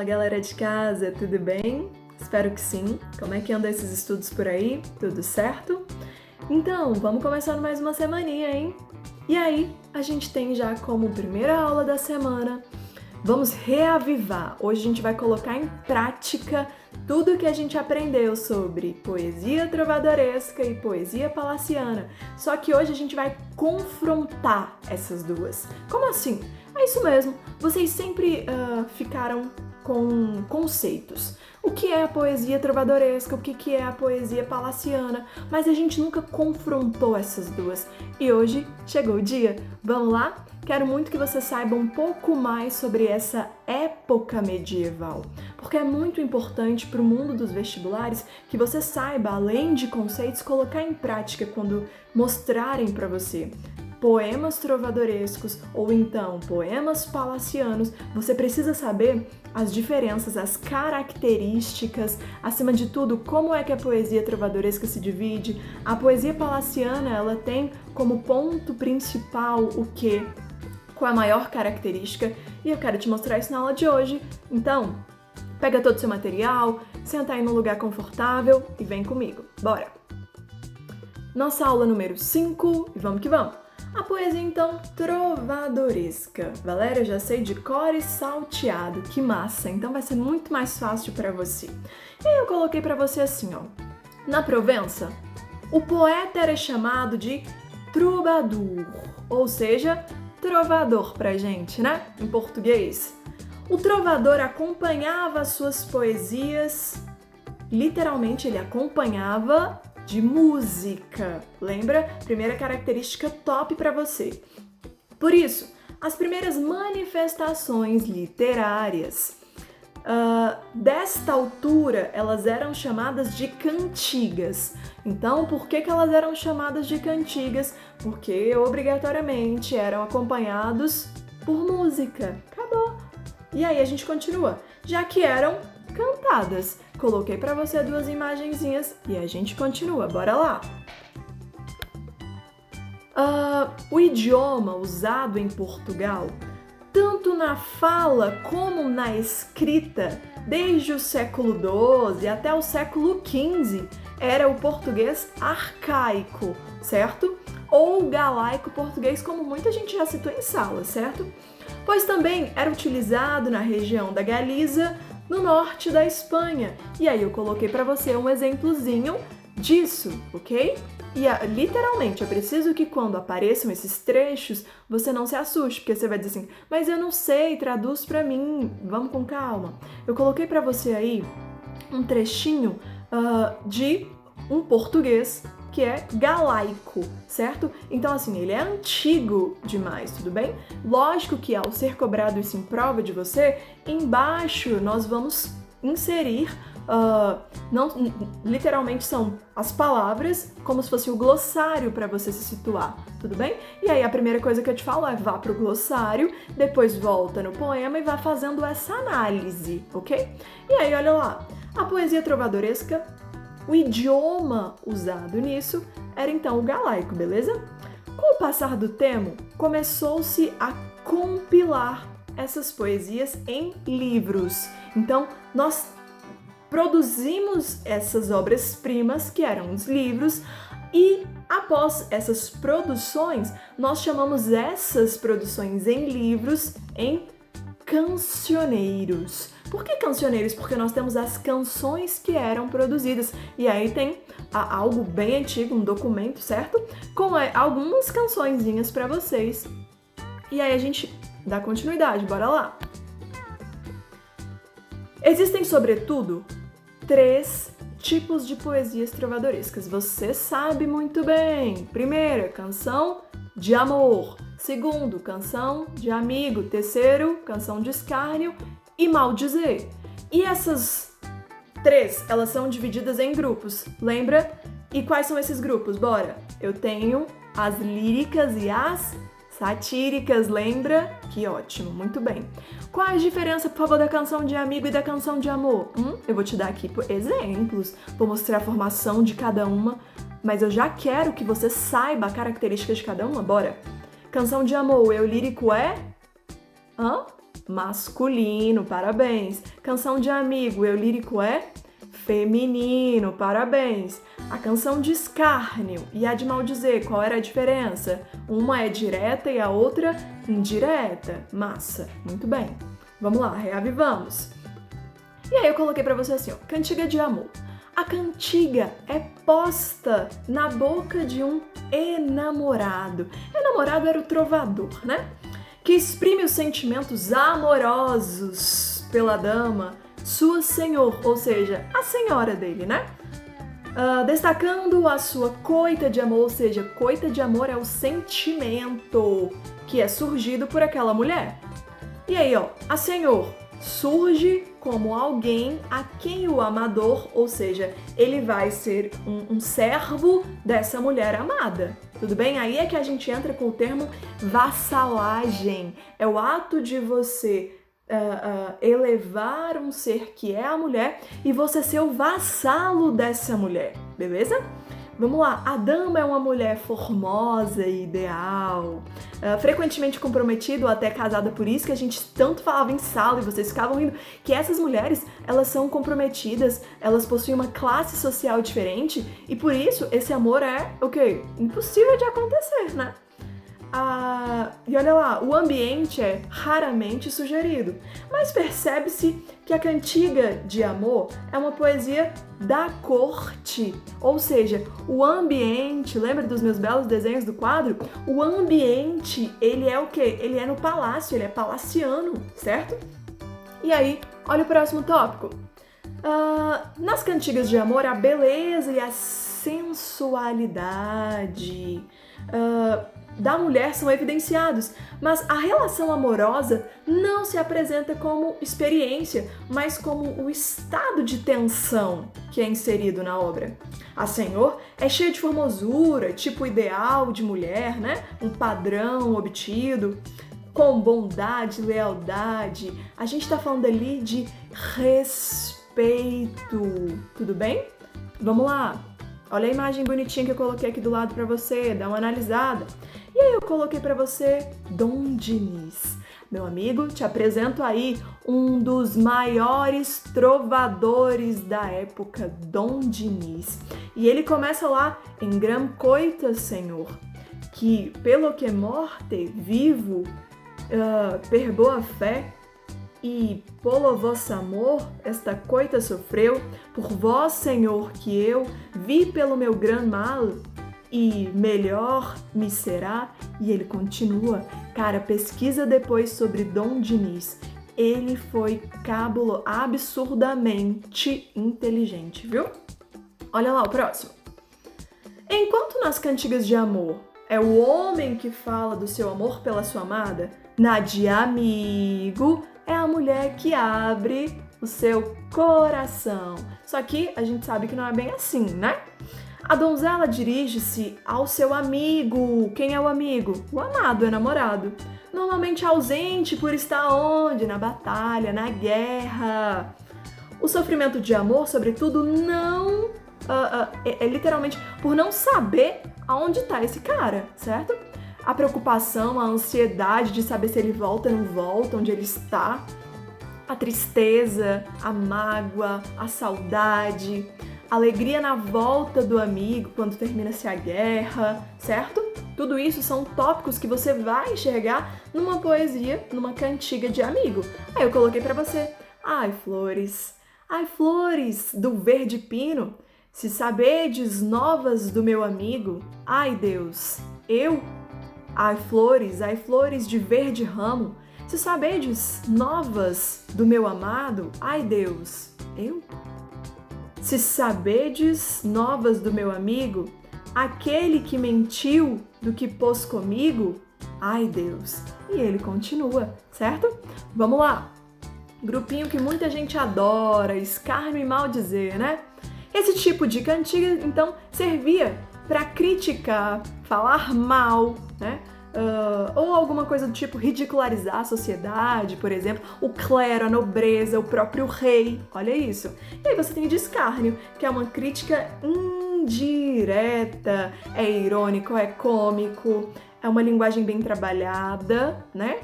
galera de casa, tudo bem? Espero que sim. Como é que andam esses estudos por aí? Tudo certo? Então, vamos começando mais uma semaninha, hein? E aí, a gente tem já como primeira aula da semana, vamos reavivar. Hoje a gente vai colocar em prática tudo que a gente aprendeu sobre poesia trovadoresca e poesia palaciana. Só que hoje a gente vai confrontar essas duas. Como assim? É isso mesmo, vocês sempre ficaram com conceitos. O que é a poesia trovadoresca, o que é a poesia palaciana, mas a gente nunca confrontou essas duas. E hoje chegou o dia. Vamos lá? Quero muito que você saiba um pouco mais sobre essa época medieval, porque é muito importante para o mundo dos vestibulares que você saiba, além de conceitos, colocar em prática quando mostrarem para você poemas trovadorescos ou então poemas palacianos. Você precisa saber as diferenças, as características, acima de tudo, como é que a poesia trovadoresca se divide. A poesia palaciana, ela tem como ponto principal o quê? Qual é a maior característica? E eu quero te mostrar isso na aula de hoje. Então, pega todo o seu material, senta aí num lugar confortável e vem comigo. Bora! Nossa aula número 5 e vamos que vamos! A poesia, então, trovadoresca. Valéria, eu já sei de cor e salteado, que massa! Então vai ser muito mais fácil para você. E aí eu coloquei para você assim, ó. Na Provença, o poeta era chamado de troubadour, ou seja, trovador pra gente, né? Em português. O trovador acompanhava as suas poesias, literalmente ele acompanhava de música. Lembra? Primeira característica top para você. Por isso, as primeiras manifestações literárias desta altura, elas eram chamadas de cantigas. Então, por que elas eram chamadas de cantigas? Porque obrigatoriamente eram acompanhados por música. Acabou. E aí a gente continua. Já que eram cantadas. Coloquei para você duas imagenzinhas e a gente continua. Bora lá! O idioma usado em Portugal, tanto na fala como na escrita, desde o século XII até o século XV, era o português arcaico, certo? Ou o galaico português, como muita gente já citou em sala, certo? Pois também era utilizado na região da Galiza, no norte da Espanha. E aí eu coloquei para você um exemplozinho disso, ok? E literalmente, eu preciso que quando apareçam esses trechos, você não se assuste, porque você vai dizer assim, mas eu não sei, traduz para mim, vamos com calma. Eu coloquei para você aí um trechinho de um português que é galaico, certo? Então, assim, ele é antigo demais, tudo bem? Lógico que ao ser cobrado isso em prova de você, embaixo nós vamos inserir, não, literalmente são as palavras, como se fosse o glossário para você se situar, tudo bem? E aí a primeira coisa que eu te falo é vá pro glossário, depois volta no poema e vá fazendo essa análise, ok? E aí, olha lá, a poesia trovadoresca, o idioma usado nisso era então o galaico, beleza? Com o passar do tempo, começou-se a compilar essas poesias em livros. Então, nós produzimos essas obras-primas, que eram os livros, e após essas produções, nós chamamos essas produções em livros em cancioneiros. Por que cancioneiros? Porque nós temos as canções que eram produzidas. E aí tem algo bem antigo, um documento, certo? Com algumas cançõezinhas para vocês. E aí a gente dá continuidade, bora lá! Existem, sobretudo, 3 tipos de poesias trovadorescas. Você sabe muito bem. Primeira, canção de amor. Segundo, canção de amigo. Terceiro, canção de escárnio e maldizer. E essas 3, elas são divididas em grupos, lembra? E quais são esses grupos? Bora! Eu tenho as líricas e as satíricas, lembra? Que ótimo, muito bem. Qual a diferença, por favor, da canção de amigo e da canção de amor? Eu vou te dar aqui exemplos, vou mostrar a formação de cada uma, mas eu já quero que você saiba a característica de cada uma, bora! Canção de amor, o eu lírico é... masculino, parabéns. Canção de amigo, eu lírico é feminino, parabéns. A canção de escárnio e a de maldizer, qual era a diferença? Uma é direta e a outra indireta. Massa, muito bem. Vamos lá, reavivamos. E aí eu coloquei pra você assim, ó, cantiga de amor. A cantiga é posta na boca de um enamorado. Enamorado era o trovador, né? Que exprime os sentimentos amorosos pela dama, sua senhor, ou seja, a senhora dele, né? Destacando a sua coita de amor, ou seja, coita de amor é o sentimento que é surgido por aquela mulher. E aí, ó, a senhor surge como alguém a quem o amador, ou seja, ele vai ser um servo dessa mulher amada. Tudo bem? Aí é que a gente entra com o termo vassalagem. É o ato de você elevar um ser que é a mulher e você ser o vassalo dessa mulher, beleza? Vamos lá, a dama é uma mulher formosa e ideal, frequentemente comprometida ou até casada, por isso que a gente tanto falava em sala e vocês ficavam rindo, que essas mulheres, elas são comprometidas, elas possuem uma classe social diferente e por isso esse amor é, o quê? Impossível de acontecer, né? E olha lá, o ambiente é raramente sugerido, mas percebe-se que a cantiga de amor é uma poesia da corte, ou seja, o ambiente, lembra dos meus belos desenhos do quadro? O ambiente, ele é o quê? Ele é no palácio, ele é palaciano, certo? E aí, olha o próximo tópico. Nas cantigas de amor, a beleza e a sensualidade da mulher são evidenciados, mas a relação amorosa não se apresenta como experiência, mas como o estado de tensão que é inserido na obra. A senhor é cheia de formosura, tipo ideal de mulher, né? Um padrão obtido, com bondade, lealdade. A gente tá falando ali de respeito, tudo bem? Vamos lá! Olha a imagem bonitinha que eu coloquei aqui do lado pra você, dá uma analisada. E aí eu coloquei pra você Dom Diniz. Meu amigo, te apresento aí um dos maiores trovadores da época, Dom Diniz. E ele começa lá em Gran coita, senhor, que pelo que morte, vivo, per boa fé, e polo vosso amor, esta coita sofreu, por vós, Senhor, que eu vi pelo meu gran mal, e melhor me será. E ele continua. Cara, pesquisa depois sobre Dom Diniz. Ele foi absurdamente inteligente, viu? Olha lá o próximo. Enquanto nas cantigas de amor é o homem que fala do seu amor pela sua amada, na de amigo é a mulher que abre o seu coração. Só que a gente sabe que não é bem assim, né? A donzela dirige-se ao seu amigo. Quem é o amigo? O amado, é namorado. Normalmente ausente por estar onde? Na batalha, na guerra. O sofrimento de amor, sobretudo, não... é literalmente por não saber aonde está esse cara, certo? A preocupação, a ansiedade de saber se ele volta ou não volta, onde ele está, a tristeza, a mágoa, a saudade, a alegria na volta do amigo quando termina-se a guerra, certo? Tudo isso são tópicos que você vai enxergar numa poesia, numa cantiga de amigo. Aí eu coloquei pra você, ai flores do verde pino, se sabedes novas do meu amigo, ai Deus, eu... Ai flores de verde ramo, se sabedes novas do meu amado, ai Deus, eu? Se sabedes novas do meu amigo, aquele que mentiu do que pôs comigo, ai Deus. E ele continua, certo? Vamos lá. Grupinho que muita gente adora, escárnio e maldizer, né? Esse tipo de cantiga, então, servia para criticar, falar mal, né? Ou alguma coisa do tipo ridicularizar a sociedade, por exemplo, o clero, a nobreza, o próprio rei, olha isso. E aí você tem o de escárnio, que é uma crítica indireta, é irônico, é cômico, é uma linguagem bem trabalhada, né?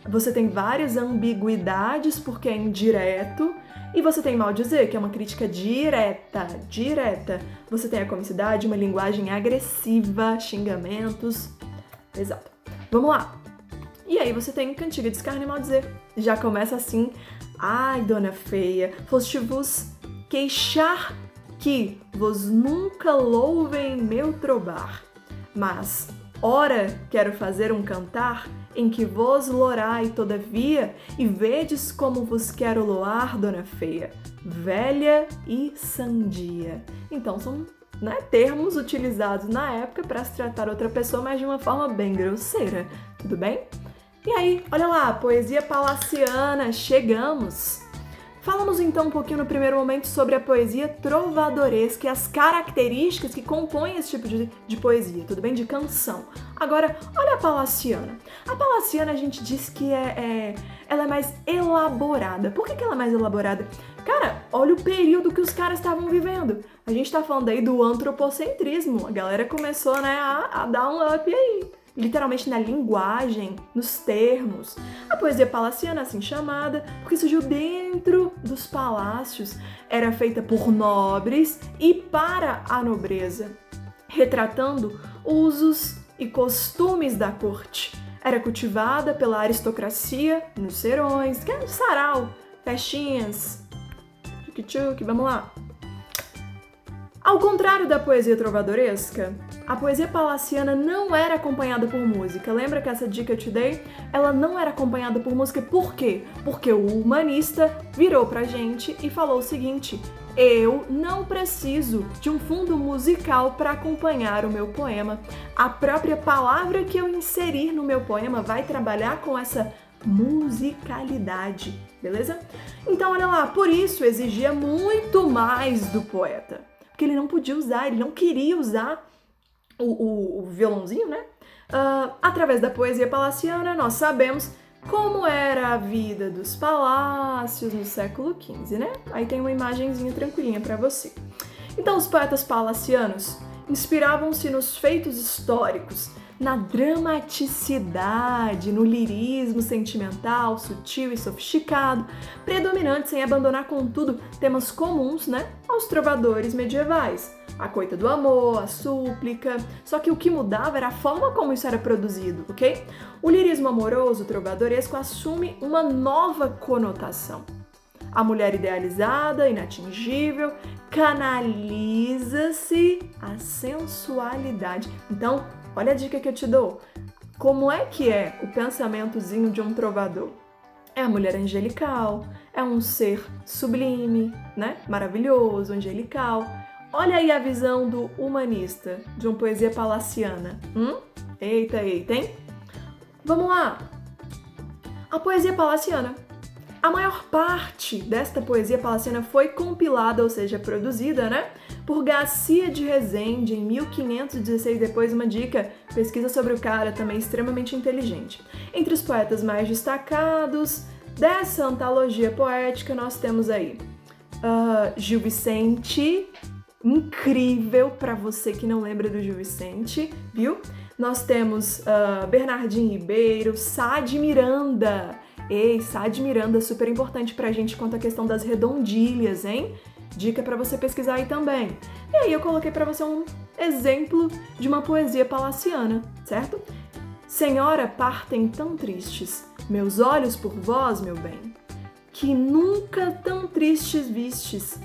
Você tem várias ambiguidades, porque é indireto. E você tem maldizer, que é uma crítica direta. Você tem a comicidade, uma linguagem agressiva, xingamentos. Exato. Vamos lá. E aí você tem cantiga de escárnio e maldizer. Já começa assim. Ai, dona feia, foste vos queixar que vos nunca louvem meu trobar. Mas, ora, quero fazer um cantar em que vos lourai todavia, e vedes como vos quero loar, dona feia, velha e sandia. Então são, né, termos utilizados na época para se tratar outra pessoa, mas de uma forma bem grosseira, tudo bem? E aí, olha lá, poesia palaciana, chegamos! Falamos então um pouquinho no primeiro momento sobre a poesia trovadoresca e as características que compõem esse tipo de poesia, tudo bem? De canção. Agora, olha a palaciana. A palaciana a gente diz que ela é mais elaborada. Por que ela é mais elaborada? Cara, olha o período que os caras estavam vivendo. A gente tá falando aí do antropocentrismo. A galera começou, né, a dar um up aí. Literalmente na linguagem, nos termos. A poesia palaciana, assim chamada, porque surgiu dentro dos palácios, era feita por nobres e para a nobreza, retratando usos e costumes da corte. Era cultivada pela aristocracia nos serões, que é no sarau, festinhas, tchuc-tchuc, vamos lá. Ao contrário da poesia trovadoresca, a poesia palaciana não era acompanhada por música. Lembra que essa dica eu te dei? Ela não era acompanhada por música. Por quê? Porque o humanista virou pra gente e falou o seguinte: eu não preciso de um fundo musical para acompanhar o meu poema. A própria palavra que eu inserir no meu poema vai trabalhar com essa musicalidade, beleza? Então, olha lá, por isso exigia muito mais do poeta. Porque ele não podia usar, ele não queria usar o violãozinho, né? Através da poesia palaciana, nós sabemos como era a vida dos palácios no século XV, né? Aí tem uma imagenzinha tranquilinha para você. Então, os poetas palacianos inspiravam-se nos feitos históricos, na dramaticidade, no lirismo sentimental, sutil e sofisticado, predominante sem abandonar, contudo, temas comuns, né, aos trovadores medievais. A coita do amor, a súplica, só que o que mudava era a forma como isso era produzido, ok? O lirismo amoroso trovadoresco assume uma nova conotação. A mulher idealizada, inatingível, canaliza-se a sensualidade. Então, olha a dica que eu te dou. Como é que é o pensamentozinho de um trovador? É a mulher angelical, é um ser sublime, né? Maravilhoso, angelical. Olha aí a visão do humanista, de uma poesia palaciana. Eita, hein? Vamos lá! A poesia palaciana. A maior parte desta poesia palaciana foi compilada, ou seja, produzida, né, por Garcia de Rezende em 1516. Depois uma dica, pesquisa sobre o cara, também extremamente inteligente. Entre os poetas mais destacados dessa antologia poética, nós temos aí Gil Vicente, incrível para você que não lembra do Gil Vicente, viu? Nós temos Bernardino Ribeiro, Sá de Miranda. Ei, Sá de Miranda, super importante pra gente quanto à questão das redondilhas, hein? Dica pra você pesquisar aí também. E aí eu coloquei pra você um exemplo de uma poesia palaciana, certo? Senhora, partem tão tristes, meus olhos por vós, meu bem, que nunca tão tristes vistes.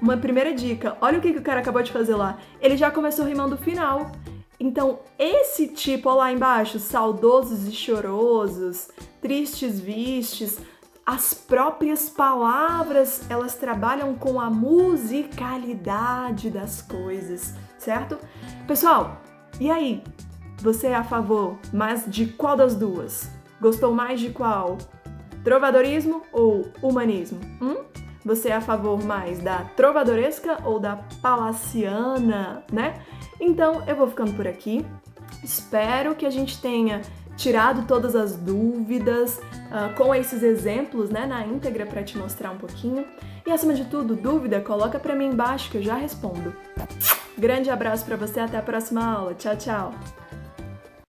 Uma primeira dica, olha o que o cara acabou de fazer lá. Ele já começou rimando o final. Então, esse tipo, olha lá embaixo, saudosos e chorosos, tristes vistes, as próprias palavras, elas trabalham com a musicalidade das coisas, certo? Pessoal, e aí? Você é a favor, mas de qual das duas? Gostou mais de qual? Trovadorismo ou humanismo? Você é a favor mais da trovadoresca ou da palaciana, né? Então, eu vou ficando por aqui. Espero que a gente tenha tirado todas as dúvidas com esses exemplos, né, na íntegra para te mostrar um pouquinho. E, acima de tudo, dúvida, coloca para mim embaixo que eu já respondo. Grande abraço para você, até a próxima aula. Tchau, tchau!